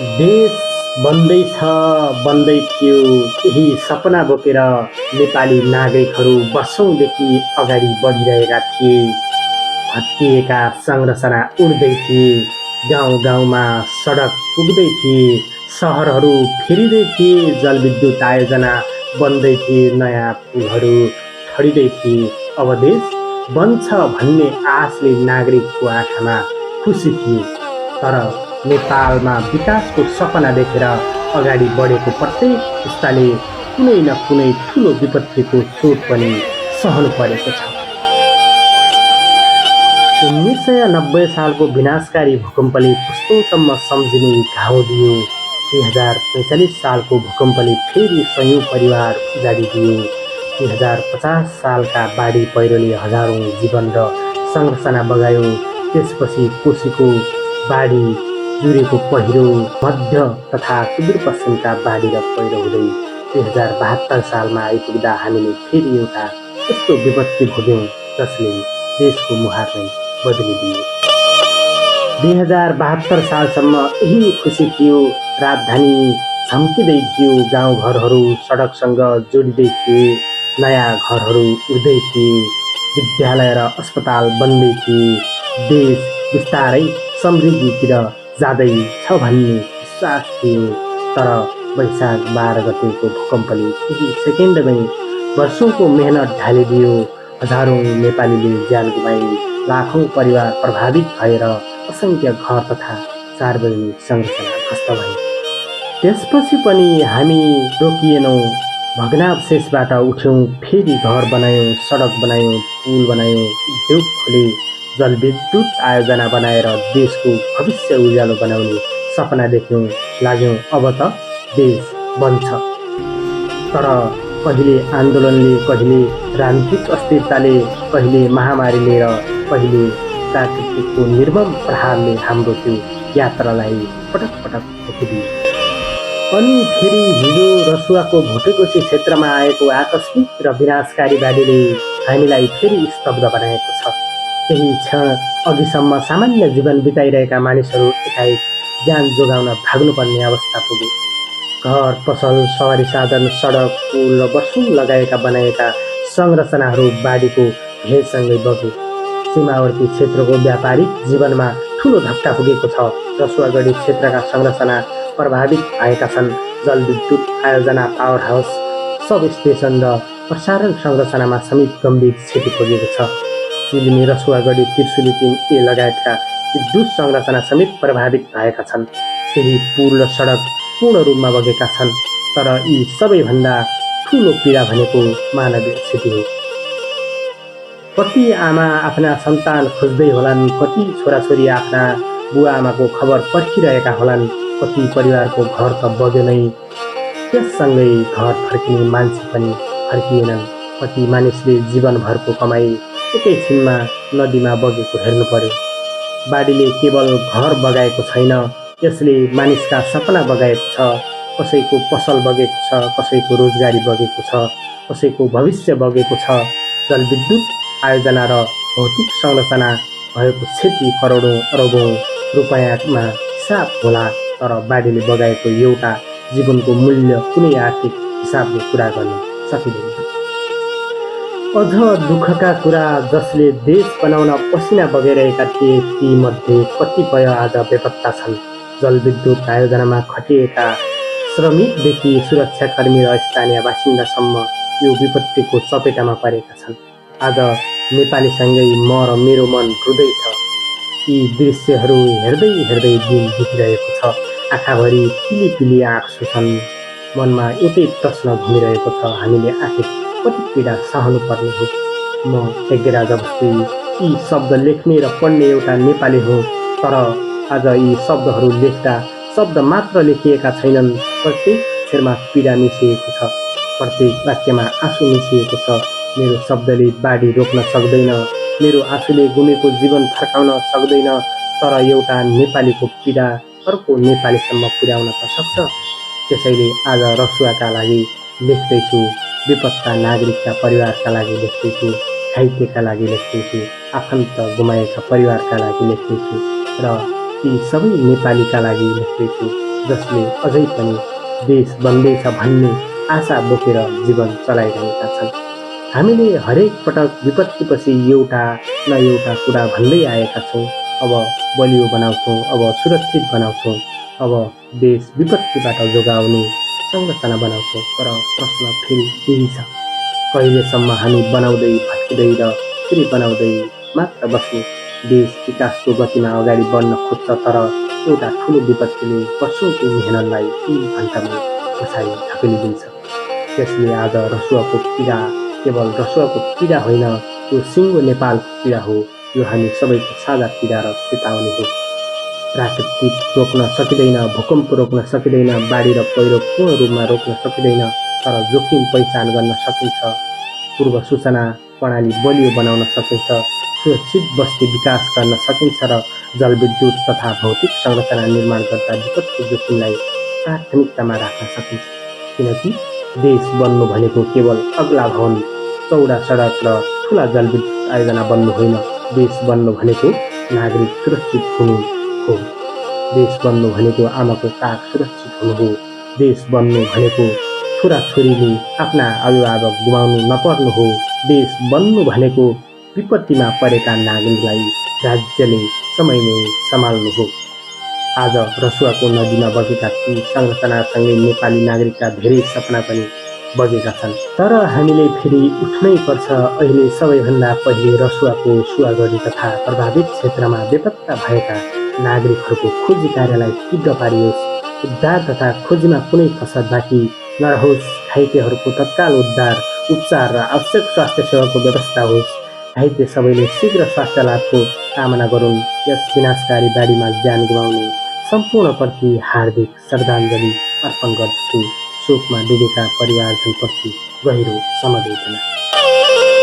देश बन्दैछ बन्दै थियो यही सपना बोकेर नेपाली नागरिकहरू वर्षौंदेखि अगाडि बढिरहेका थिए। भत्किएका संरचना उड्दै थिए, गाउँ गाउँमा सडक पुग्दै थिए, सहरहरू फेरिँदै थिए, जलविद्युत आयोजना बन्दै थिए, नयाँ पुलहरू ठडिँदै थिए। अब देश बन्छ भन्ने आशले नागरिकको आँखामा खुसी थियो। तर नेपालमा विकासको सपना देखेर अगाडि बढेको प्रत्येक पुस्ताले कुनै न कुनै ठूलो विपत्तिको चोट पनि सहनु परेको छ। 1990 सालको विनाशकारी भूकम्पले पुस्तौँसम्म सम्झिने घाउ दियो। 2045 सालको भूकम्पले फेरि सयौं परिवार उजाडिदियो। 2050 सालका बाढी पहिरोले हजारौं जीवन र संरचना बगायो। त्यसपछि कोशीको बाढी, जुरेको पहिरो, मध्य तथा सुदूरपश्चिमका बाढी र पहिरो हुँदै 2072 सालमा आइपुग्दा हामीले फेरि एउटा यस्तो विपत्ति भोग्यौं जसले देशको मुहार नै बदलिदियो। 2072 सालसम्म यही खुसी थियो, राजधानी झम्किँदै थियो, गाउँघरहरू सडकसँग जोडिँदै थिए, नयाँ घरहरू उड्दै थिए, विद्यालय र अस्पताल बन्दै थिए, देश बिस्तारै समृद्धितिर जाँदै छ भन्ने विश्वास थियो। तर वैशाख 12 गतेको भूकम्पले केही सेकेन्डमै वर्षौंको मेहनत ढालिदियो। हजारौं नेपालीले ज्यान गुमाए, लाखौं परिवार प्रभावित भएर असंख्य घर तथा सार्वजनिक संरचना ध्वस्त भए। त्यसपछि पनि हामी रोकिएनौं, भग्नावशेषबाट उठ्यौं, फेरि घर बनायौं, सडक बनायौं, पुल बनायौं, उद्योग खोले, जलविद्युत आयोजना बनाएर देशको भविष्य उज्यालो बनाउने सपना देख्यौं, लाग्यौं अब त देश बन्छ। तर कहिले आन्दोलनले, कहिले राजनीतिक अस्थिरताले, कहिले महामारीले र कहिले प्राकृतिकको निर्मम प्रहारले हाम्रो त्यो यात्रालाई पटक पटक रोकिदियो। अनि फेरि हिजो रसुवाको भोटेकोशी क्षेत्रमा आएको आकस्मिक र विनाशकारी बाढीले हामीलाई फेरि स्तब्ध बनाएको छ। केही क्षण अघिसम्म सामान्य जीवन बिताइरहेका मानिसहरू एकाएक ज्यान जोगाउन भाग्नुपर्ने अवस्था पुगे। घर, पसल, सवारी साधन, सडक, पुल र वर्षौं लगाएका बनाएका संरचनाहरू बाढीको भेलसँगै बगे। सीमावर्ती क्षेत्रको व्यापारिक जीवनमा ठूलो धक्का पुगेको छ। रसुवागढी क्षेत्रका संरचना प्रभावित भएका छन्। जलविद्युत आयोजना, पावर हाउस, सब स्टेशन र प्रसारण संरचनामा समेत गम्भीर क्षति पुगेको छ। चिलिमी, रसुवागढी, त्रिशुली 3A लगायतका विद्युत संरचना समेत प्रभावित भएका छन्। केही पुल र सडक पूर्ण रूपमा बगेका छन्। तर यी सबैभन्दा ठूलो पीडा भनेको मानवीय क्षति हो। कति आमा आफ्ना सन्तान खोज्दै होलान्, कति छोराछोरी आफ्ना बुवा आमाको खबर पर्खिरहेका होलान्, कति परिवारको घर त बग्यो नै, त्यससँगै घर फर्किने मान्छे पनि फर्किएनन्। कति मानिसले जीवनभरको कमाई एकैछिनमा नदीमा बगेको हेर्नु पर्यो। बाढीले केवल घर बगाएको छैन, यसले मानिसका सपना बगाएको छ। कसैको पसल बगेको छ, कसैको रोजगारी बगेको छ, कसैको भविष्य बगेको छ। जलविद्युत आयोजना र भौतिक संरचना भएको क्षति करोडौं अरबौं रुपैयाँमा हिसाब होला, तर बाढीले बगाएको एउटा जीवनको मूल्य कुनै आर्थिक हिसाबले पूरा गर्न सकिँदैन। अझ दुःखका कुरा, जसले देश बनाउन पसिना बगाइरहेका थिए ती मध्ये कतिपय आज बेपत्ता छन्। जलविद्युत आयोजनामा खटिएका श्रमिकदेखि सुरक्षाकर्मी र स्थानीय बासिन्दासम्म यो विपत्तिको चपेटामा परेका छन्। आज नेपालीसँगै म र मेरो मन रुँदैछ। यी दृश्यहरू हेर्दै हेर्दै दिन बितिरहेको छ। आँखाभरि पिली पिली आँसु छन्। मनमा एउटै प्रश्न घुमिरहेको छ, हामीले आखिर कति पीडा सहनु पर्ने हो। म यज्ञराज अवस्थी यी शब्द लेख्ने र पढ्ने एउटा नेपाली हुँ। तर आज यी शब्दहरू लेख्दा शब्द मात्र लेखिएका छैनन्, प्रत्येक अक्षरमा पीडा मिसिएको छ, प्रत्येक वाक्यमा आँसु मिसिएको छ। मेरो शब्दले बाढी रोक्न सक्दैन, मेरो आँसुले गुमेको जीवन फर्काउन सक्दैन, तर एउटा नेपालीको पीडा अर्को नेपालीसम्म पुर्याउन त सक्छ। त्यसैले आज रसुवाका लागि लेख्दैछु, बेपत्ता नागरिकका परिवारका लागि लेख्दैछु, घाइतेका लागि लेख्दैछु, आफन्त गुमाएका परिवारका लागि लेख्दैछु र ती सबै नेपालीका लागि लेख्दैछु। जसले अझै पनि देश बन्दैछ भन्ने आशा बोकेर जीवन चलाइरहेका छन्। हामीले हरेक पटक विपत्तिपछि एउटा न एउटा कुरा भन्दै आएका छौँ, अब बलियो बनाउँछौँ, अब सुरक्षित बनाउँछौँ, अब देश विपत्तिबाट जोगाउने संरचना बनाउँछौँ। तर प्रश्न फेरि यही छ, कहिलेसम्म हामी बनाउँदै भत्किँदै र फेरि बनाउँदै मात्र बस्ने? देश विकासको गतिमा अगाडि बढ्न खोज्छ, तर एउटा ठुलो विपत्तिले वर्षौँको मेहनतलाई 3 घन्टामै बसाइ धकेलिदिन्छ। त्यसले आज रसुवाको पीडा केवल रसुवाको पीडा होइन, यो सिङ्गो नेपालको पीडा हो। यो हामी सबैको साझा पीडा र चेतावनी हो। प्राकृतिक रोक्न सकिँदैन, भूकम्प रोक्न सकिँदैन, बाढी र पहिरो पूर्ण रूपमा रोक्न सकिँदैन, तर जोखिम पहिचान गर्न सकिन्छ, पूर्व सूचना प्रणाली बलियो बनाउन सकिन्छ, सुरक्षित बस्ती विकास गर्न सकिन्छ र जलविद्युत तथा भौतिक संरचना निर्माण गर्दा विपदको जोखिमलाई प्राथमिकतामा राख्न सकिन्छ। किनकि देश बन्नु भनेको केवल अग्ला भवन, चौडा सडक र ठुला जलविद्युत आयोजना बन्नु होइन, देश बन्नु भनेको नागरिक सुरक्षित हुनु हो। देश बन्नु भनेको आमाको काख सुरक्षित हुनु हो। देश बन्नु भनेको छोराछोरीले आफ्ना अभिभावक गुमाउनु नपर्नु हो। देश बन्नु भनेको विपत्तिमा परेका नागरिकलाई राज्यले समयमै सम्हाल्नु हो। आज रसुवाको नदीमा बगेका ती संरचनासँगै नेपाली नागरिकका धेरै सपना पनि बगेका छन्। तर हामीले फेरि उठ्नै पर्छ। अहिले सबैभन्दा पहिले रसुवाको सुवागढी तथा प्रभावित क्षेत्रमा बेपत्ता भएका नागरिकहरूको खोजी कार्यलाई तीव्र पारियोस्। उद्धार तथा खोजीमा कुनै कसर बाँकी नरहोस्। घाइतेहरूको तत्काल उद्धार, उपचार र आवश्यक स्वास्थ्य सेवाको व्यवस्था होस्। घाइते सबैले शीघ्र स्वास्थ्य लाभको कामना गरून्। यस विनाशकारी बाढीमा ज्यान गुमाउने सम्पूर्णप्रति हार्दिक श्रद्धाञ्जली अर्पण गर्दछु। शोकमा डुबेका परिवारजनप्रति गहिरो समवेदना।